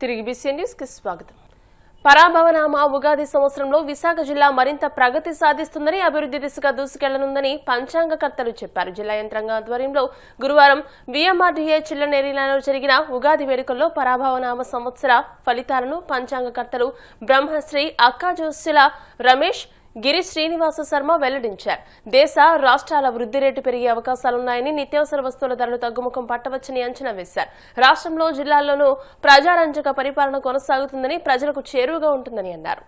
తిరిగి BCN news కి స్వాగతం. పరాభవనామ ఉగాది సంవత్సరంలో విశాఖ జిల్లా మరింత ప్రగతి సాధిస్తుందని, అభివృద్ధి దిశగా దూసుకెళ్లనుందని పంచాంగకర్తలు చెప్పారు. జిల్లా యంత్రాంగ ఆధ్వర్యంలో గురువారం వీఎంఆర్డీఏ చిల్లనేరిలో జరిగిన ఉగాది వేడుకల్లో పరాభవనామ సంవత్సర ఫలితాలను పంచాంగకర్తలు బ్రహ్మశ్రీ అక్కాజోస్యుల రమేష్, గిరి శ్రీనివాస శర్మ వెల్లడించారు. దేశ రాష్ట్రాల వృద్ధి రేటు పెరిగే అవకాశాలున్నాయని, నిత్యావసర వస్తువుల ధరలు తగ్గుముఖం పట్టవచ్చని అంచనా వేశారు. రాష్ట్రంలో జిల్లాల్లోనూ ప్రజారంజక పరిపాలన కొనసాగుతుందని, ప్రజలకు చేరువగా ఉంటుందని అన్నారు.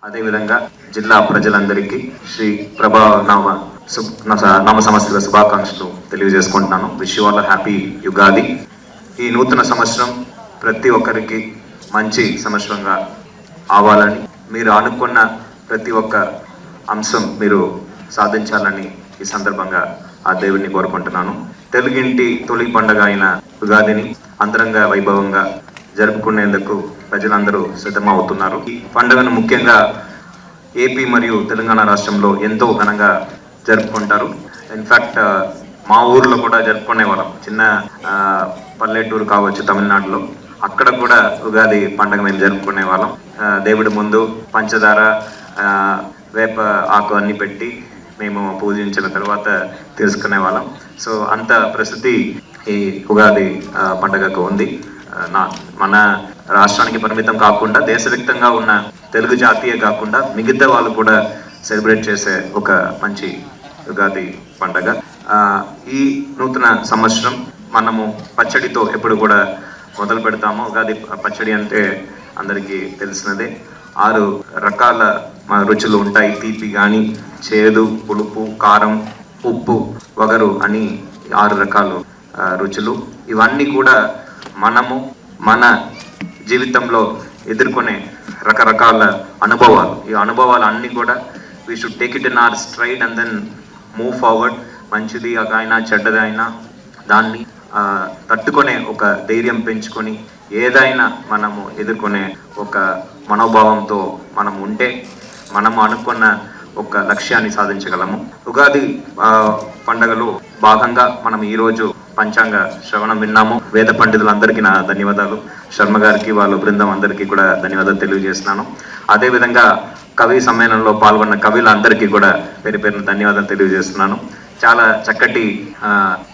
అదేవిధంగా జిల్లా ప్రజలందరికీ శ్రీ ప్రభానామ సంవత్సర శుభాకాంక్షలు తెలియజేసుకుంటున్నాను. Wish you all happy Ugadi. ఈ నూతన సంవత్సరం ప్రతి ఒక్కరికి మంచి సంవత్సరంగా అవ్వాలని, మీరు అనుకున్న ప్రతి ఒక్క అంశం మీరు సాధించాలని ఈ సందర్భంగా ఆ దేవుడిని కోరుకుంటున్నాను. తెలుగింటి తొలి పండుగ అయిన ఉగాదిని అంతరంగ వైభవంగా జరుపుకునేందుకు ప్రజలందరూ సిద్ధమవుతున్నారు. ఈ పండుగను ముఖ్యంగా ఏపీ మరియు తెలంగాణ రాష్ట్రంలో ఎంతో ఘనంగా జరుపుకుంటారు. ఇన్ఫ్యాక్ట్ మా ఊర్లో కూడా జరుపుకునే వాళ్ళం. చిన్న పల్లెటూరు కావచ్చు తమిళనాడులో, అక్కడ కూడా ఉగాది పండుగ మేము జరుపుకునే వాళ్ళం. దేవుడి ముందు పంచదార, వేప ఆకు అన్ని పెట్టి మేము పూజించిన తర్వాత తీసుకునే వాళ్ళం. సో అంత ప్రసిద్ధి ఈ ఉగాది పండుగకు ఉంది. మన రాష్ట్రానికి పరిమితం కాకుండా దేశవ్యాప్తంగా ఉన్న తెలుగు జాతీయ కాకుండా మిగతా వాళ్ళు కూడా సెలబ్రేట్ చేసే ఒక మంచి ఉగాది పండుగ. ఈ నూతన సంవత్సరం మనము పచ్చడితో ఎప్పుడు కూడా మొదలు పెడతాము. ఉగాది పచ్చడి అంటే అందరికీ తెలిసినదే. 6 రకాల రుచులు ఉంటాయి. తీపి కానీ, చేదు, పులుపు, కారం, ఉప్పు, వగరు అని 6 రకాల రుచులు. ఇవన్నీ కూడా మనము మన జీవితంలో ఎదుర్కొనే రకరకాల అనుభవాలు. ఈ అనుభవాలు అన్నీ కూడా we should take it in our stride and then move forward. మంచిది అయినా చెడ్డదైనా దాన్ని తట్టుకునే ఒక ధైర్యం పెంచుకొని ఏదైనా మనము ఎదుర్కొనే ఒక మనోభావంతో మనం ఉంటే మనము అనుకున్న ఒక లక్ష్యాన్ని సాధించగలము. ఉగాది పండుగలో భాగంగా మనం ఈరోజు పంచాంగ శ్రవణం విన్నాము. వేద పండితులందరికీ నా ధన్యవాదాలు. శర్మ గారికి, వాళ్ళ బృందం అందరికీ కూడా ధన్యవాదాలు తెలియజేస్తున్నాను. అదేవిధంగా కవి సమ్మేళనంలో పాల్గొన్న కవులందరికీ కూడా పేరు పేరున ధన్యవాదాలు తెలియజేస్తున్నాను. చాలా చక్కటి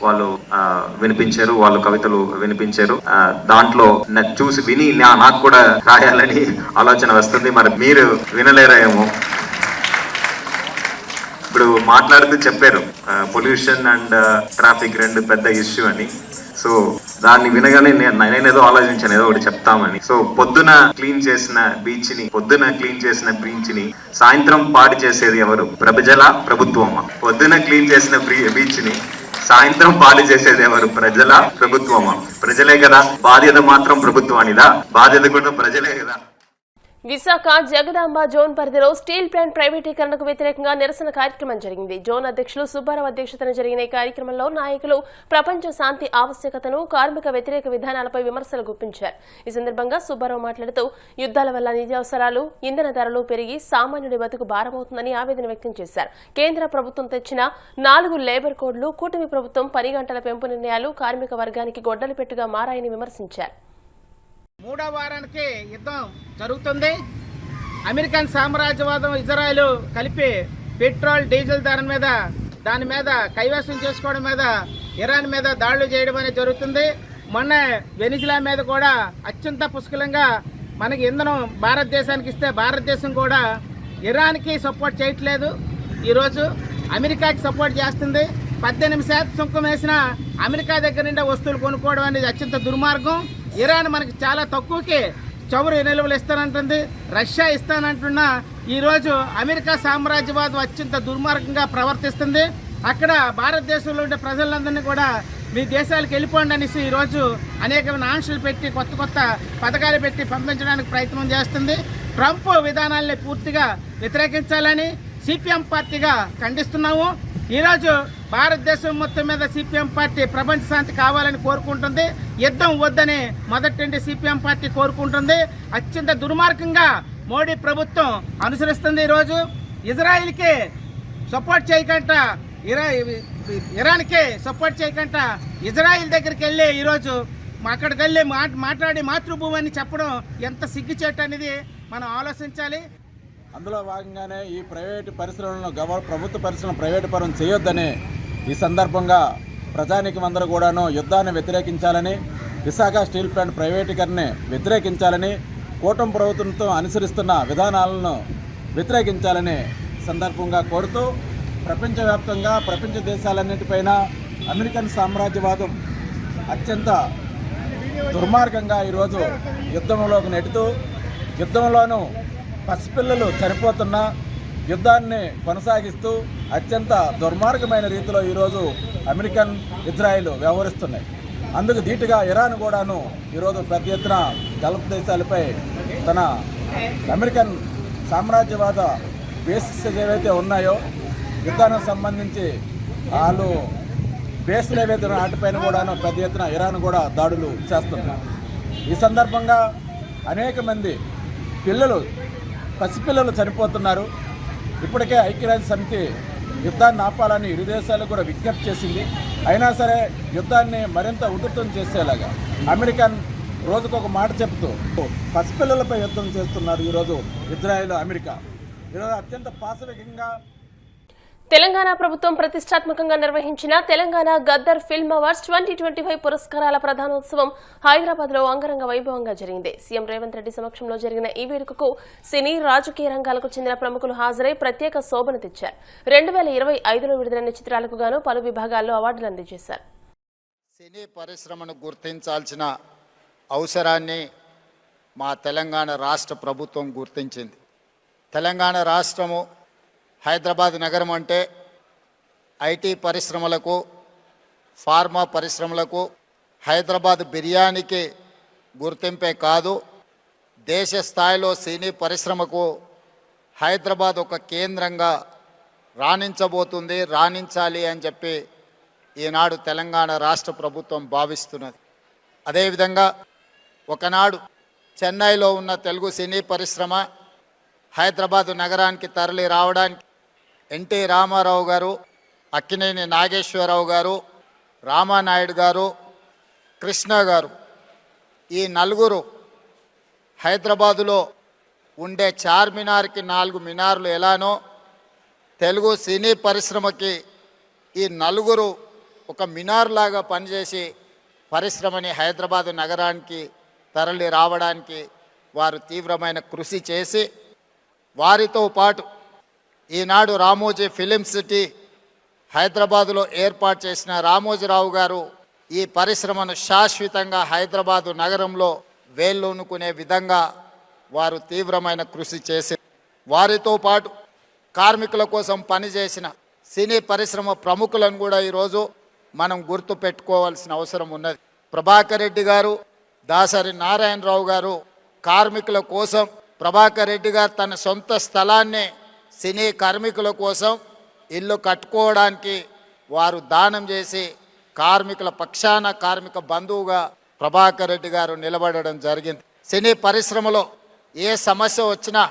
వాళ్ళు వినిపించారు, వాళ్ళు కవితలు వినిపించారు. దాంట్లో చూసి విని నాకు కూడా రాయాలని ఆలోచన వస్తుంది. మరి మీరు వినలేరేమో. ఇప్పుడు మాట్లాడుతూ చెప్పారు పొల్యూషన్ అండ్ ట్రాఫిక్ 2 పెద్ద ఇష్యూ అని. సో దాన్ని వినగానే నేనేదో ఆలోచించాను, ఏదో ఒకటి చెప్తామని. సో పొద్దున క్లీన్ చేసిన బీచ్ ని సాయంత్రం పాడు చేసేది ఎవరు? ప్రజల, ప్రభుత్వమా? పొద్దున క్లీన్ చేసిన బీచ్ ని సాయంత్రం పాడు చేసేది ఎవరు? ప్రజల, ప్రభుత్వమా? ప్రజలే కదా. బాధ్యత మాత్రం ప్రభుత్వానిదా? బాధ్యత కూడా ప్రజలే కదా. విశాఖ జగదాంబ జోన్ పరిధిలో స్టీల్ ప్లాంట్ ప్రైవేటీకరణకు వ్యతిరేకంగా నిరసన కార్యక్రమం జరిగింది. జోన్ అధ్యక్షులు సుబ్బారావు అధ్యక్షతన జరిగిన ఈ కార్యక్రమంలో నాయకులు ప్రపంచ శాంతి ఆవశ్యకతను, కార్మిక వ్యతిరేక విధానాలపై విమర్శలు గుప్పించారు. ఈ సందర్భంగా సుబ్బారావు మాట్లాడుతూ యుద్ధాల వల్ల నిత్యావసరాలు, ఇంధన ధరలు పెరిగి సామాన్యుడి బతుకు భారమవుతుందని ఆవేదన వ్యక్తం చేశారు. కేంద్ర ప్రభుత్వం తెచ్చిన 4 లేబర్ కోడ్లు, కూటమి ప్రభుత్వం 10 గంటల పెంపు నిర్ణయాలు కార్మిక వర్గానికి గొడ్డలి పెట్టుగా మారాయని విమర్శించారు. 3వ వారానికి యుద్ధం జరుగుతుంది. అమెరికన్ సామ్రాజ్యవాదం, ఇజ్రాయెల్ కలిపి పెట్రోల్, డీజిల్ దాని మీద కైవసం చేసుకోవడం మీద, ఇరాన్ మీద దాడులు చేయడం అనేది జరుగుతుంది. మొన్న వెనిజులా మీద కూడా అత్యంత పుష్కలంగా మనకి ఇంధనం భారతదేశానికి ఇస్తే భారతదేశం కూడా ఇరాన్కి సపోర్ట్ చేయట్లేదు. ఈరోజు అమెరికాకి సపోర్ట్ చేస్తుంది. 18% సుంకం వేసిన అమెరికా దగ్గర నుండి వస్తువులు కొనుక్కోవడం అనేది అత్యంత దుర్మార్గం. ఇరాన్ మనకి చాలా తక్కువకి చమురు నిల్వలు ఇస్తానంటుంది, రష్యా ఇస్తానంటున్నా ఈరోజు అమెరికా సామ్రాజ్యవాదం అత్యంత దుర్మార్గంగా ప్రవర్తిస్తుంది. అక్కడ భారతదేశంలో ఉండే ప్రజలందరినీ కూడా మీ దేశాలకు వెళ్ళిపోండి అనేసి ఈరోజు అనేకమైన ఆంక్షలు పెట్టి కొత్త పథకాలు పెట్టి పంపించడానికి ప్రయత్నం చేస్తుంది. ట్రంప్ విధానాల్ని పూర్తిగా వ్యతిరేకించాలని సిపిఎం పార్టీగా ఖండిస్తున్నాము. ఈరోజు భారతదేశం మొత్తం మీద సిపిఎం పార్టీ ప్రపంచ శాంతి కావాలని కోరుకుంటుంది. యుద్ధం వద్దని మొదటి నుండి సిపిఎం పార్టీ కోరుకుంటుంది. అత్యంత దుర్మార్గంగా మోడీ ప్రభుత్వం అనుసరిస్తుంది. ఈరోజు ఇజ్రాయిల్కి సపోర్ట్ చేయకుండా, ఇరాన్కి సపోర్ట్ చేయకుండా ఇజ్రాయిల్ దగ్గరికి వెళ్ళి ఈరోజు అక్కడికి వెళ్ళి మాట్లాడి మాతృభూమి అని చెప్పడం ఎంత సిగ్గుచేటు అనేది మనం ఆలోచించాలి. అందులో భాగంగానే ఈ ప్రైవేటు పరిశ్రమలను ప్రభుత్వ పరిశ్రమ ప్రైవేటు పరం చేయొద్దని ఈ సందర్భంగా ప్రజానీకం అందరూ కూడాను యుద్ధాన్ని వ్యతిరేకించాలని, విశాఖ స్టీల్ ప్లాంట్ ప్రైవేటీకరణని వ్యతిరేకించాలని, కూటమి ప్రభుత్వంతో అనుసరిస్తున్న విధానాలను వ్యతిరేకించాలని సందర్భంగా కోరుతూ ప్రపంచవ్యాప్తంగా ప్రపంచ దేశాలన్నింటిపైన అమెరికన్ సామ్రాజ్యవాదం అత్యంత దుర్మార్గంగా ఈరోజు యుద్ధంలోకి నెట్టుతూ యుద్ధంలోనూ పసిపిల్లలు చనిపోతున్న యుద్ధాన్ని కొనసాగిస్తూ అత్యంత దుర్మార్గమైన రీతిలో ఈరోజు అమెరికన్ ఇజ్రాయిల్ వ్యవహరిస్తున్నాయి. అందుకు ధీటుగా ఇరాన్ కూడాను ఈరోజు పెద్ద ఎత్తున గల్ఫ్ దేశాలపై తన అమెరికన్ సామ్రాజ్యవాద బేసిస్ ఏవైతే ఉన్నాయో యుద్ధానికి సంబంధించి వాళ్ళు బేస్లు ఏవైతే వాటిపైన కూడాను పెద్ద ఎత్తున ఇరాన్ కూడా దాడులు చేస్తుంది. ఈ సందర్భంగా అనేక మంది పసిపిల్లలు చనిపోతున్నారు. ఇప్పటికే ఐక్యరాజ్య సమితి యుద్ధాన్ని ఆపాలని ఇరు దేశాలు కూడా విజ్ఞప్తి చేసింది. అయినా సరే యుద్ధాన్ని మరింత ఉధృతం చేసేలాగా అమెరికన్ రోజుకొక మాట చెప్తూ పసిపిల్లలపై యుద్ధం చేస్తున్నారు ఈరోజు ఇజ్రాయెల్, అమెరికా. ఈరోజు అత్యంత పాశవికంగా తెలంగాణ ప్రభుత్వం ప్రతిష్టాత్మకంగా నిర్వహించిన తెలంగాణ గద్దర్ ఫిల్మ్ అవార్డ్స్ 2025 పురస్కారాల ప్రధానోత్సవం హైదరాబాద్ లో అంగరంగ వైభవంగా జరిగింది. సీఎం రేవంత్ రెడ్డి సమక్షంలో జరిగిన ఈ వేడుకకు సినీ, రాజకీయ రంగాలకు చెందిన ప్రముఖులు హాజరై ప్రత్యేక శోభను తెచ్చారు. 2025లో విడుదలైన చిత్రాలకు గాను పలు విభాగాల్లో అవార్డులు అందజేశారు. సినీ పరిశ్రమను గుర్తించాల్సిన అవసరాన్ని మా తెలంగాణ రాష్ట్ర ప్రభుత్వం గుర్తించింది. తెలంగాణ రాష్ట్రము హైదరాబాద్ నగరం అంటే ఐటీ పరిశ్రమలకు, ఫార్మా పరిశ్రమలకు, హైదరాబాద్ బిర్యానీకి గుర్తింపే కాదు, దేశ స్థాయిలో సినీ పరిశ్రమకు హైదరాబాద్ ఒక కేంద్రంగా రాణించాలి అని చెప్పి ఈనాడు తెలంగాణ రాష్ట్ర ప్రభుత్వం భావిస్తున్నది. అదేవిధంగా ఒకనాడు చెన్నైలో ఉన్న తెలుగు సినీ పరిశ్రమ హైదరాబాదు నగరానికి తరలి రావడానికి ఎన్టీ రామారావు గారు, అక్కినేని నాగేశ్వరరావు గారు, రామానాయుడు గారు, కృష్ణ గారు, ఈ నలుగురు హైదరాబాదులో ఉండే చార్మినార్కి 4 మినార్లు ఎలానో తెలుగు సినీ పరిశ్రమకి ఈ నలుగురు ఒక మినార్ లాగా పనిచేసి పరిశ్రమని హైదరాబాదు నగరానికి తరలి రావడానికి వారు తీవ్రమైన కృషి చేసి, వారితో పాటు ఈనాడు రామోజీ ఫిలిం సిటీ హైదరాబాదులో ఏర్పాటు చేసిన రామోజీరావు గారు ఈ పరిశ్రమను శాశ్వతంగా హైదరాబాదు నగరంలో వేళ్ళూనుకునే విధంగా వారు తీవ్రమైన కృషి చేసి, వారితో పాటు కార్మికుల కోసం పనిచేసిన సినీ పరిశ్రమ ప్రముఖులను కూడా ఈరోజు మనం గుర్తు పెట్టుకోవాల్సిన అవసరం ఉన్నది. ప్రభాకర్ రెడ్డి గారు, దాసరి నారాయణరావు గారు కార్మికుల కోసం, ప్రభాకర్ రెడ్డి గారు తన సొంత స్థలాన్ని సినీ కార్మికుల కోసం ఇల్లు కట్టుకోవడానికి వారు దానం చేసి కార్మికుల పక్షాన కార్మిక బంధువుగా ప్రభాకర్ రెడ్డి గారు నిలబడడం జరిగింది. సినీ పరిశ్రమలో ఏ సమస్య వచ్చినా,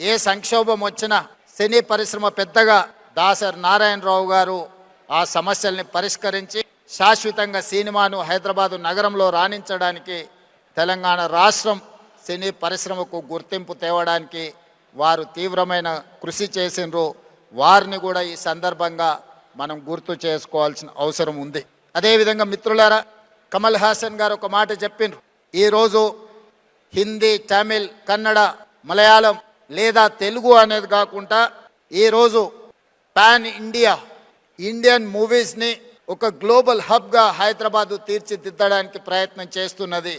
ఏ సంక్షోభం వచ్చినా సినీ పరిశ్రమ పెద్దగా దాసరి నారాయణరావు గారు ఆ సమస్యల్ని పరిష్కరించి శాశ్వతంగా సినిమాను హైదరాబాదు నగరంలో రాణించడానికి తెలంగాణ రాష్ట్రం సినీ పరిశ్రమకు గుర్తింపు తేవడానికి వారు తీవ్రమైన కృషి చేసినారు. వారిని కూడా ఈ సందర్భంగా మనం గుర్తు చేసుకోవాల్సిన అవసరం ఉంది. అదేవిధంగా మిత్రులారా, కమల్ హాసన్ గారు ఒక మాట చెప్పిండ్రు. ఈరోజు హిందీ, తమిళ్, కన్నడ, మలయాళం లేదా తెలుగు అనేది కాకుండా ఈరోజు పాన్ ఇండియన్ మూవీస్ని ఒక గ్లోబల్ హబ్గా హైదరాబాదు తీర్చిదిద్దడానికి ప్రయత్నం చేస్తున్నది.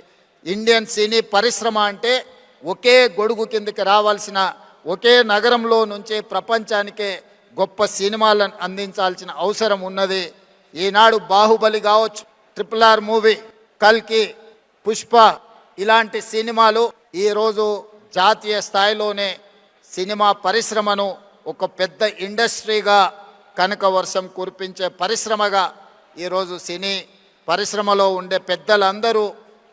ఇండియన్ సినీ పరిశ్రమ అంటే ఒకే గొడుగు కిందకి రావాల్సిన, ఒకే నగరంలో నుంచి ప్రపంచానికే గొప్ప సినిమాలను అందించాల్సిన అవసరం ఉన్నది. ఈనాడు బాహుబలి కావచ్చు, RRR మూవీ, కల్కి, పుష్ప ఇలాంటి సినిమాలు ఈరోజు జాతీయ స్థాయిలోనే సినిమా పరిశ్రమను ఒక పెద్ద ఇండస్ట్రీగా, కనక వర్షం కురిపించే పరిశ్రమగా ఈరోజు సినీ పరిశ్రమలో ఉండే పెద్దలందరూ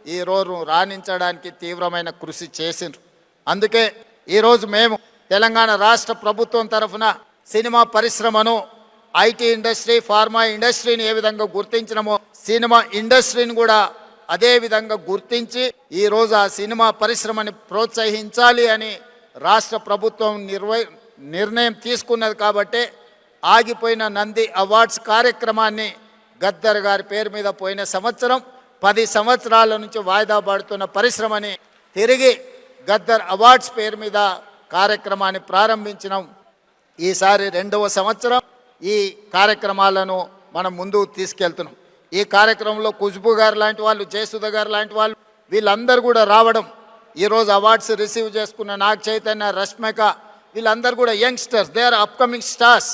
ఈరోజు రాణించడానికి తీవ్రమైన కృషి చేసిండ్రు. అందుకే ఈరోజు మేము తెలంగాణ రాష్ట్ర ప్రభుత్వం తరఫున సినిమా పరిశ్రమను, ఐటీ ఇండస్ట్రీ, ఫార్మా ఇండస్ట్రీని ఏ విధంగా గుర్తించినామో సినిమా ఇండస్ట్రీని కూడా అదేవిధంగా గుర్తించి ఈరోజు ఆ సినిమా పరిశ్రమని ప్రోత్సహించాలి అని రాష్ట్ర ప్రభుత్వం నిర్ణయం తీసుకున్నది. కాబట్టి ఆగిపోయిన నంది అవార్డ్స్ కార్యక్రమాన్ని గద్దర్ గారి పేరు మీద పోయిన సంవత్సరం 10 సంవత్సరాల నుంచి వాయిదా పడుతున్న పరిశ్రమని తిరిగి గద్దర్ అవార్డ్స్ పేరు మీద కార్యక్రమాన్ని ప్రారంభించినాం. ఈసారి 2వ సంవత్సరం ఈ కార్యక్రమాలను మనం ముందుకు తీసుకెళ్తున్నాం. ఈ కార్యక్రమంలో ఖుష్బూ గారు లాంటి వాళ్ళు, జయసుధ గారు లాంటి వాళ్ళు వీళ్ళందరూ కూడా రావడం, ఈరోజు అవార్డ్స్ రిసీవ్ చేసుకున్న నాగ చైతన్య, రష్మిక వీళ్ళందరూ కూడా youngsters, they are upcoming stars,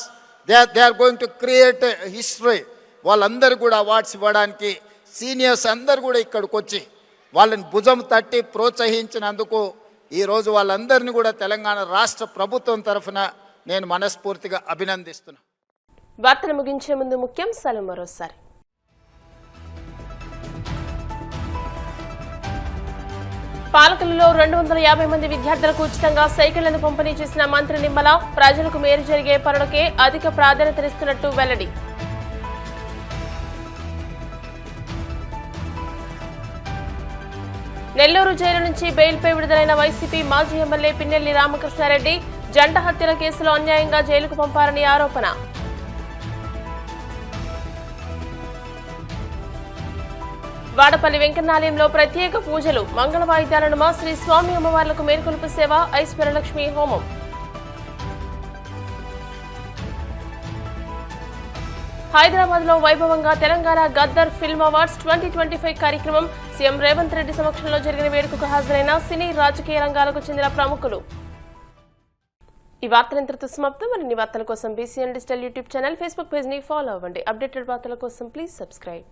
they are going to create history. వాళ్ళందరూ కూడా అవార్డ్స్ ఇవ్వడానికి సీనియర్స్ అందరు కూడా ఇక్కడికి వచ్చి వాళ్ళని భుజం తట్టి ప్రోత్సహించినందుకు ఈరోజు వాళ్ళందరినీ కూడా తెలంగాణ రాష్ట్ర ప్రభుత్వం తరఫున నేను మనస్ఫూర్తిగా అభినందిస్తున్నాను. వార్తలు ముగించే ముందు ముఖ్యాంశాలు మరోసారి. పాలకులలో 250 మంది విద్యార్థులకు ఉచితంగా సైకిళ్లను పంపిణీ చేసిన మంత్రి నిమ్మల, ప్రజలకు మేలు జరిగే పనులకే అధిక ప్రాధాన్యతనిస్తున్నట్టు వెల్లడి. నెల్లూరు జైలు నుంచి బెయిల్పై విడుదలైన వైసీపీ మాజీ ఎమ్మెల్యే పిన్నెల్లి రామకృష్ణారెడ్డి, జంట హత్యల కేసులో అన్యాయంగా జైలుకు పంపారని ఆరోపణ. వాడపల్లి వెంకన్నాలయంలో ప్రత్యేక పూజలు, మంగళ వాయిద్యాల నడుమ శ్రీ స్వామి అమ్మవార్లకు మేల్కొలుపు సేవ, ఐశ్వర్యలక్ష్మి హోమం. హైదరాబాద్ లో వైభవంగా తెలంగాణ గద్దర్ ఫిల్మ్ అవార్డ్స్ 2025 కార్యక్రమం, సీఎం రేవంత్ రెడ్డి సమక్షంలో జరిగిన వేడుకకు హాజరైన సినీ రాజకీయ రంగాలకు చెందిన ప్రముఖులు. ఈ వార్తలు ఇంతటితో సమాప్తం. మరిన్ని వార్తల కోసం BCN digital YouTube channel, Facebook page ని ఫాలో అవ్వండి. అప్డేటెడ్ వార్తల కోసం ప్లీజ్ సబ్స్క్రైబ్.